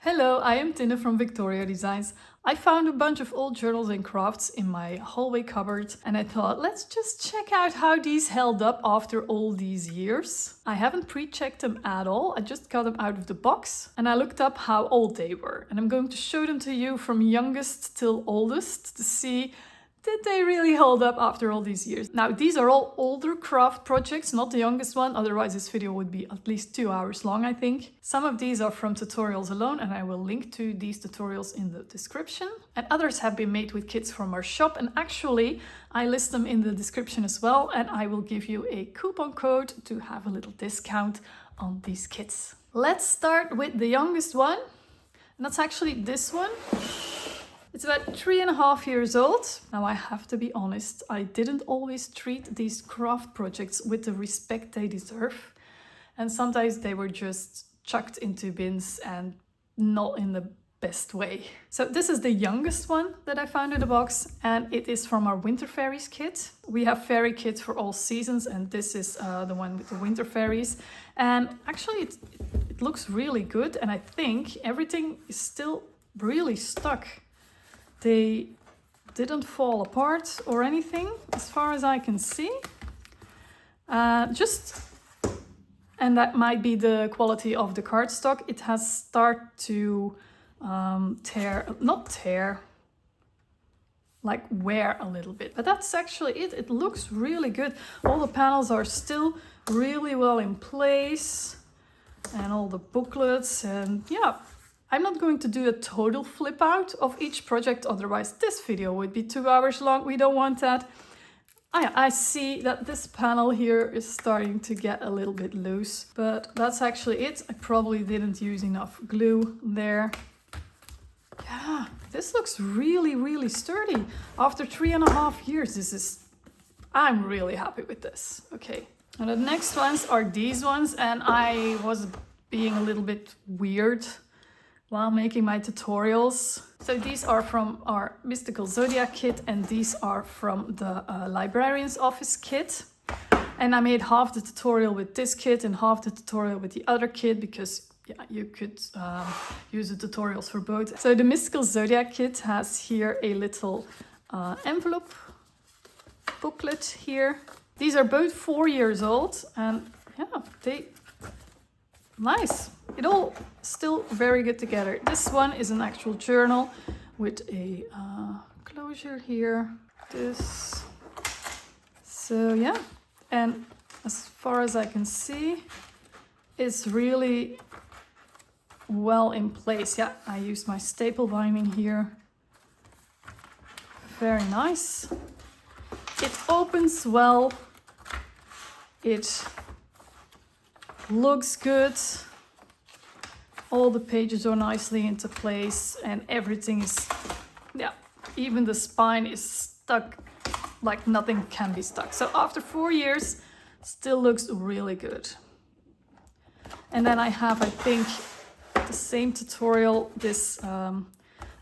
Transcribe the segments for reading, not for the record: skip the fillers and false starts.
Hello, I am Tine from Victoria Designs. I found a bunch of old journals and crafts in my hallway cupboard and I thought, let's just check out how these held up after all these years. I haven't pre-checked them at all, I just got them out of the box and I looked up how old they were. And I'm going to show them to you from youngest till oldest to see did they really hold up after all these years? Now, these are all older craft projects, not the youngest one, otherwise this video would be at least 2 hours long, I think. Some of these are from tutorials alone, and I will link to these tutorials in the description. And others have been made with kits from our shop, and actually, I list them in the description as well, and I will give you a coupon code to have a little discount on these kits. Let's start with the youngest one, and that's actually this one. It's about 3.5 years old. Now I have to be honest, I didn't always treat these craft projects with the respect they deserve. And sometimes they were just chucked into bins and not in the best way. So this is the youngest one that I found in the box and it is from our Winter Fairies kit. We have fairy kits for all seasons and this is the one with the Winter Fairies. And actually it looks really good and I think everything is still really stuck. They didn't fall apart or anything, as far as I can see. And that might be the quality of the cardstock. It has started to wear a little bit. But that's actually it. It looks really good. All the panels are still really well in place. And all the booklets and yeah. I'm not going to do a total flip out of each project, otherwise this video would be 2 hours long. We don't want that. I see that this panel here is starting to get a little bit loose, but that's actually it. I probably didn't use enough glue there. Yeah, this looks really, really sturdy. After 3.5 years, I'm really happy with this. Okay, and the next ones are these ones, and I was being a little bit weird while making my tutorials. So these are from our Mystical Zodiac kit and these are from the Librarian's Office kit. And I made half the tutorial with this kit and half the tutorial with the other kit because yeah, you could use the tutorials for both. So the Mystical Zodiac kit has here a little envelope booklet here. These are both 4 years old and yeah, nice. It all still very good together. This one is an actual journal with a closure here. This. So yeah, and as far as I can see, it's really well in place. Yeah, I used my staple binding here. Very nice. It opens well. It looks good. All the pages are nicely into place and everything is, yeah, even the spine is stuck like nothing can be stuck. So after 4 years, still looks really good. And then I have, I think, the same tutorial, this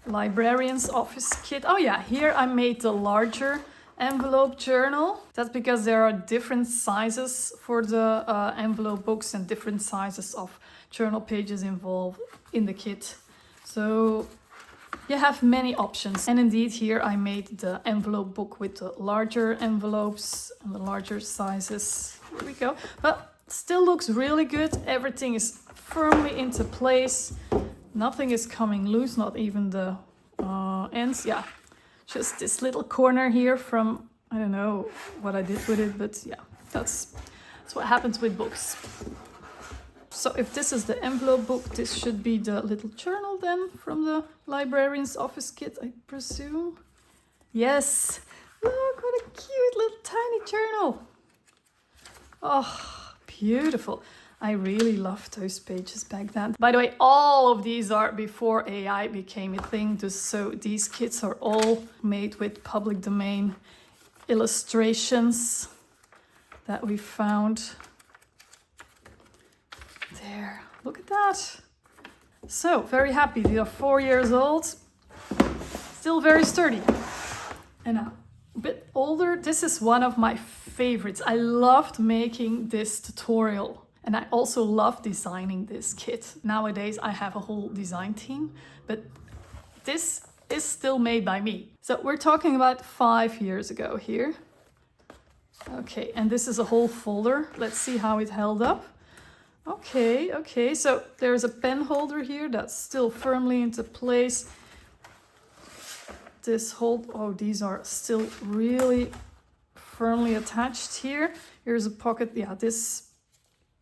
Librarian's Office kit. Oh yeah, here I made the larger envelope journal. That's because there are different sizes for the envelope books and different sizes of journal pages involved in the kit. So you have many options. And indeed here I made the envelope book with the larger envelopes and the larger sizes. Here we go. But still looks really good. Everything is firmly into place. Nothing is coming loose, not even the ends. Yeah. Just this little corner here from, I don't know what I did with it, but yeah, that's what happens with books. So if this is the envelope book, this should be the little journal then from the Librarian's Office kit, I presume. Yes, look what a cute little tiny journal. Oh, beautiful. I really loved those pages back then. By the way, all of these are before AI became a thing. So these kits are all made with public domain illustrations that we found. There, look at that. So very happy. They are 4 years old, still very sturdy. And now a bit older. This is one of my favorites. I loved making this tutorial. And I also love designing this kit. Nowadays I have a whole design team, but this is still made by me. So we're talking about 5 years ago here. Okay, and this is a whole folder. Let's see how it held up. Okay, so there's a pen holder here that's still firmly into place. These are still really firmly attached here. Here's a pocket. Yeah, this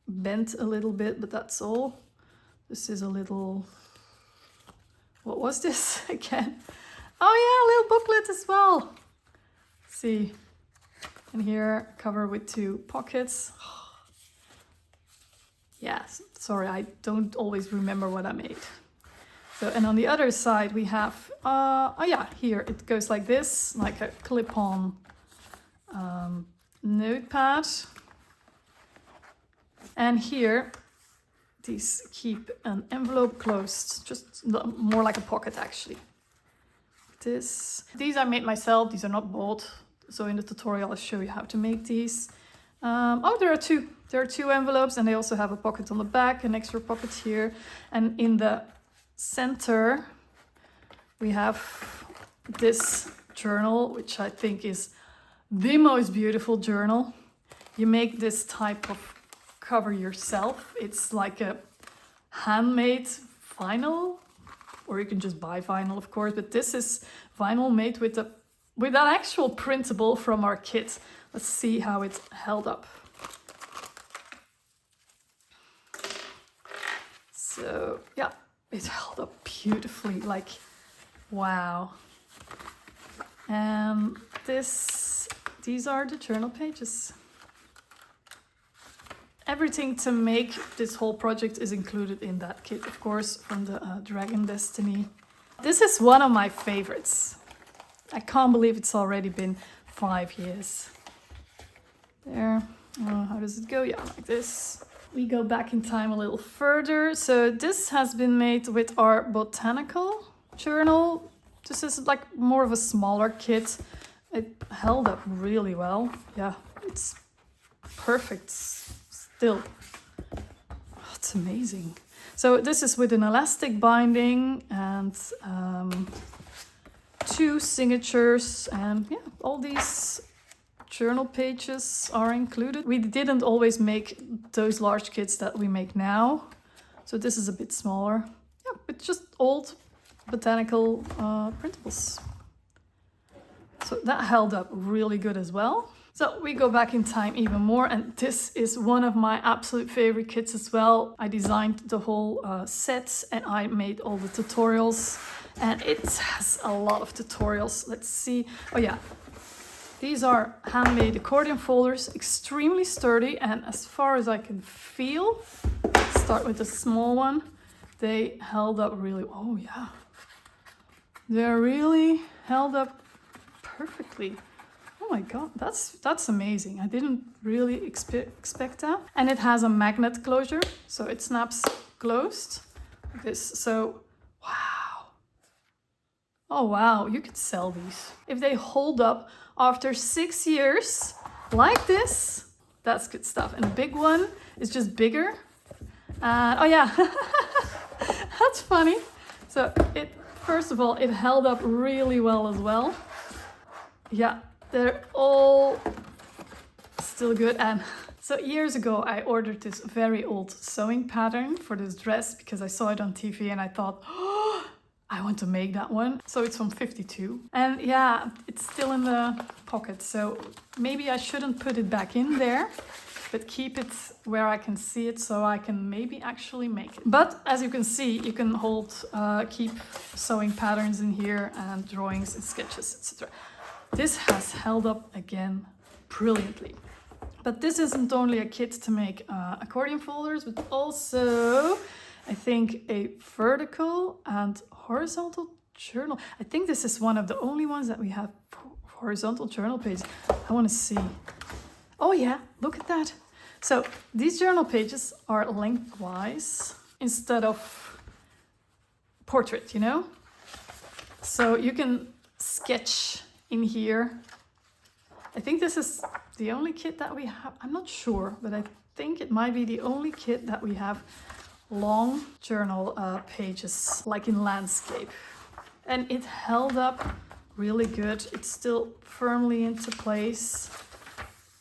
bent a little bit, but that's all. This is a little, what was this again? Oh yeah, a little booklet as well. See, and here cover with 2 pockets. Yes, sorry, I don't always remember what I made. So, and on the other side we have, oh yeah, here it goes like this, like a clip-on notepad. And here, these keep an envelope closed, just more like a pocket actually. These I made myself, these are not bought. So in the tutorial I'll show you how to make these. Oh, there are two envelopes, and they also have a pocket on the back, an extra pocket here. And in the center, we have this journal, which I think is the most beautiful journal. You make this type of cover yourself. It's like a handmade vinyl, or you can just buy vinyl, of course, but this is vinyl made with an actual printable from our kit. Let's see how it held up. So yeah, it held up beautifully, like wow. And these are the journal pages. Everything to make this whole project is included in that kit, of course, from the Dragon Destiny. This is one of my favorites. I can't believe it's already been 5 years. There, how does it go? Yeah, like this. We go back in time a little further. So this has been made with our Botanical journal. This is like more of a smaller kit. It held up really well. Yeah, it's perfect still. Oh, it's amazing. So this is with an elastic binding and 2 signatures, and yeah, all these journal pages are included. We didn't always make those large kits that we make now, so this is a bit smaller. Yeah, but just old Botanical printables. So that held up really good as well. So we go back in time even more, and this is one of my absolute favorite kits as well. I designed the whole set, and I made all the tutorials, and it has a lot of tutorials. Let's see. Oh yeah, these are handmade accordion folders, extremely sturdy, and as far as I can feel, start with the small one, they held up really, oh yeah, they're really held up perfectly. Oh my god, that's amazing. I didn't really expect that. And it has a magnet closure, so it snaps closed like this. So wow. Oh wow, you could sell these. If they hold up after 6 years like this, that's good stuff. And the big one is just bigger. Oh yeah, that's funny. So first of all, it held up really well as well. Yeah, they're all still good. And so years ago, I ordered this very old sewing pattern for this dress because I saw it on TV and I thought, oh, I want to make that one. So it's from 52. And yeah, it's still in the pocket. So maybe I shouldn't put it back in there, but keep it where I can see it so I can maybe actually make it. But as you can see, you can keep sewing patterns in here and drawings and sketches, etc. This has held up again brilliantly. But this isn't only a kit to make accordion folders, but also, I think, a vertical and horizontal journal. I think this is one of the only ones that we have horizontal journal pages. I want to see. Oh yeah, look at that. So these journal pages are lengthwise instead of portrait, you know? So you can sketch in here. I think this is the only kit that we have. I'm not sure, but think it might be the only kit that we have long journal pages, like in landscape. And it held up really good. It's still firmly into place.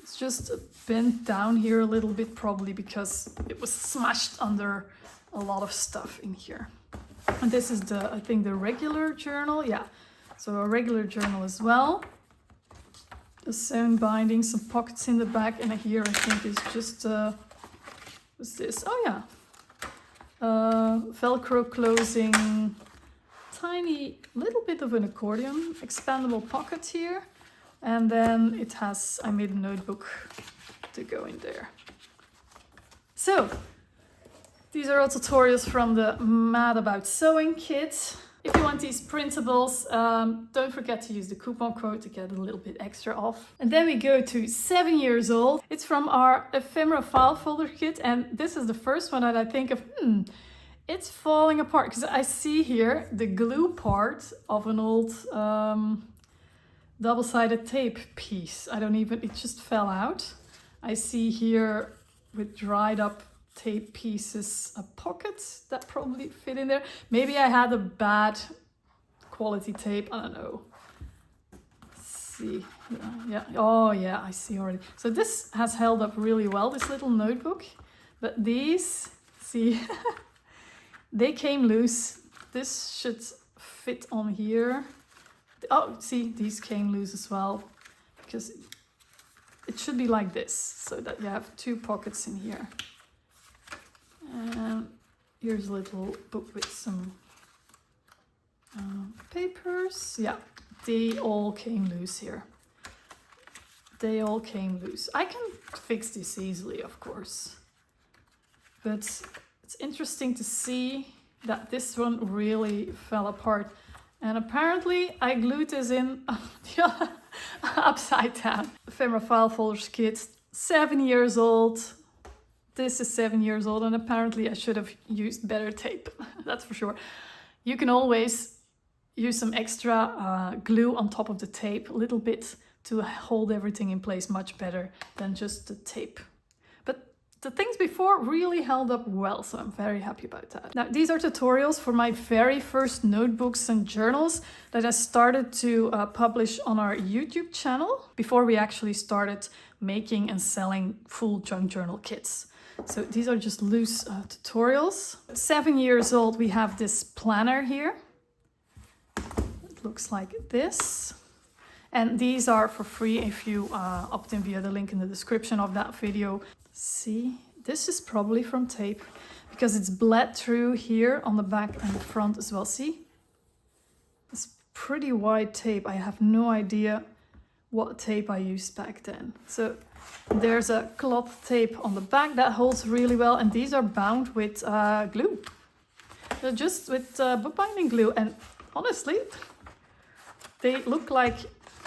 It's just bent down here a little bit, probably because it was smashed under a lot of stuff in here. And this is the, I think, the regular journal. Yeah, so a regular journal as well. The sewn binding, some pockets in the back, and here I think is just, what's this? Oh yeah, Velcro closing, tiny little bit of an accordion, expandable pocket here. And then it has, I made a notebook to go in there. So, these are all tutorials from the Mad About Sewing kit. If you want these printables, don't forget to use the coupon code to get a little bit extra off. And then we go to 7 years old. It's from our ephemera file folder kit. And this is the first one that I think of, it's falling apart. Because I see here the glue part of an old double-sided tape piece. It just fell out. I see here with dried up tape pieces, a pocket that probably fit in there. Maybe I had a bad quality tape, I don't know. Let's see, yeah, oh yeah, I see already. So this has held up really well, this little notebook, but these, see, they came loose. This should fit on here. Oh, see, these came loose as well, because it should be like this, so that you have two pockets in here. And here's a little book with some papers. Yeah, they all came loose here. They all came loose. I can fix this easily, of course. But it's interesting to see that this one really fell apart. And apparently I glued this in upside down. Ephemera file folders kit, 7 years old. This is 7 years old, and apparently I should have used better tape, that's for sure. You can always use some extra glue on top of the tape, a little bit, to hold everything in place much better than just the tape. But the things before really held up well, so I'm very happy about that. Now, these are tutorials for my very first notebooks and journals that I started to publish on our YouTube channel before we actually started making and selling full junk journal kits. So these are just loose tutorials. 7 years old, we have this planner here. It looks like this. And these are for free if you opt in via the link in the description of that video. See, this is probably from tape because it's bled through here on the back and the front as well. See? It's pretty wide tape. I have no idea what tape I used back then. So there's a cloth tape on the back that holds really well, and these are bound with glue. They're just with bookbinding glue, and honestly, they look like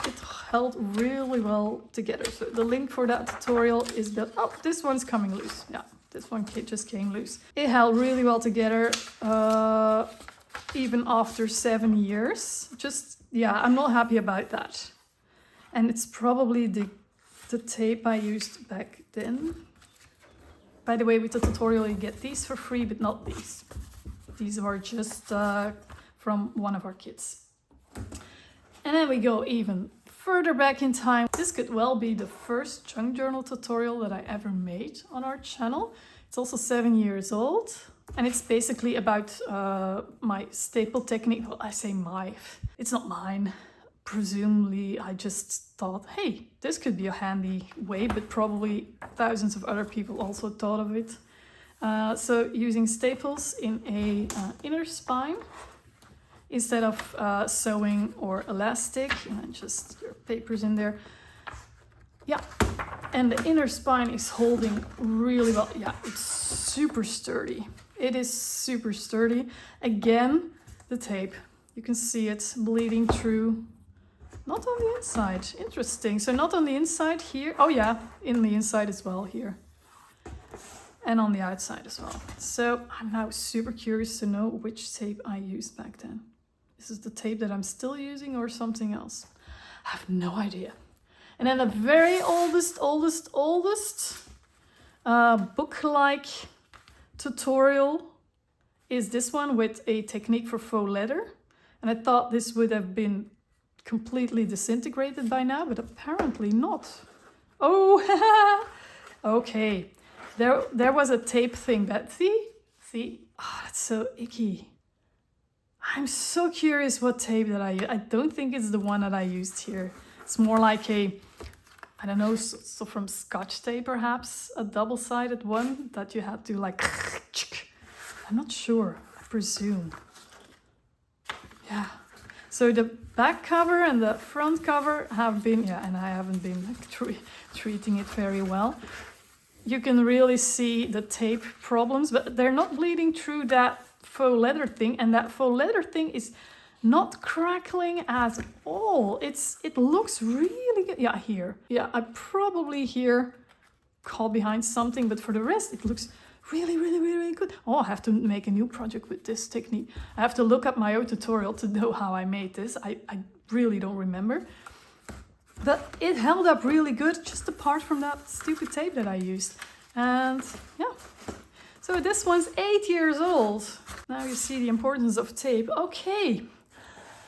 it held really well together. So the link for that tutorial is that, oh, this one's coming loose. Yeah, this one just came loose. It held really well together, even after 7 years. Just, yeah, I'm not happy about that. And it's probably the tape I used back then. By the way, with the tutorial you get these for free, but not these. These are just from one of our kits. And then we go even further back in time. This could well be the first junk journal tutorial that I ever made on our channel. It's also 7 years old. And it's basically about my staple technique. Well, I say my, it's not mine. Presumably, I just thought, hey, this could be a handy way, but probably thousands of other people also thought of it. So using staples in a inner spine instead of sewing or elastic, and just your papers in there. Yeah, and the inner spine is holding really well. Yeah, it's super sturdy. It is super sturdy. Again, the tape, you can see it bleeding through. Not on the inside. Interesting. So not on the inside here. Oh yeah, in the inside as well here. And on the outside as well. So I'm now super curious to know which tape I used back then. This is the tape that I'm still using or something else. I have no idea. And then the very oldest book-like tutorial is this one with a technique for faux leather. And I thought this would have been completely disintegrated by now, but apparently not. Oh, okay. There was a tape thing that, see? Oh, that's so icky. I'm so curious what tape that I don't think it's the one that I used here. It's more like a, I don't know, so from Scotch tape perhaps, a double-sided one that you had to like, I'm not sure, I presume. Yeah. So the back cover and the front cover have been, yeah, and I haven't been like, treating it very well. You can really see the tape problems, but they're not bleeding through that faux leather thing, and that faux leather thing is not crackling at all. It looks really good. Yeah, here. Yeah, I probably here caught behind something, but for the rest, it looks really, really, really, really good. Oh, I have to make a new project with this technique. I have to look up my own tutorial to know how I made this. I really don't remember. But it held up really good, just apart from that stupid tape that I used. And yeah, so this one's 8 years old. Now you see the importance of tape. Okay,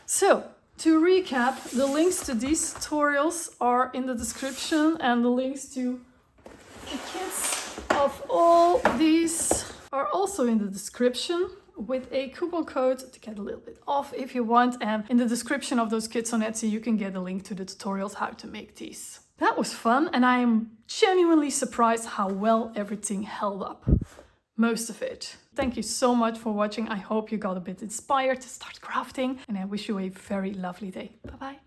so to recap, the links to these tutorials are in the description, and the links to the kits of all these are also in the description, with a coupon code to get a little bit off if you want. And in the description of those kits on Etsy, you can get a link to the tutorials how to make these. That was fun, and I am genuinely surprised how well everything held up. Most of it. Thank you so much for watching. I hope you got a bit inspired to start crafting, and I wish you a very lovely day. Bye bye.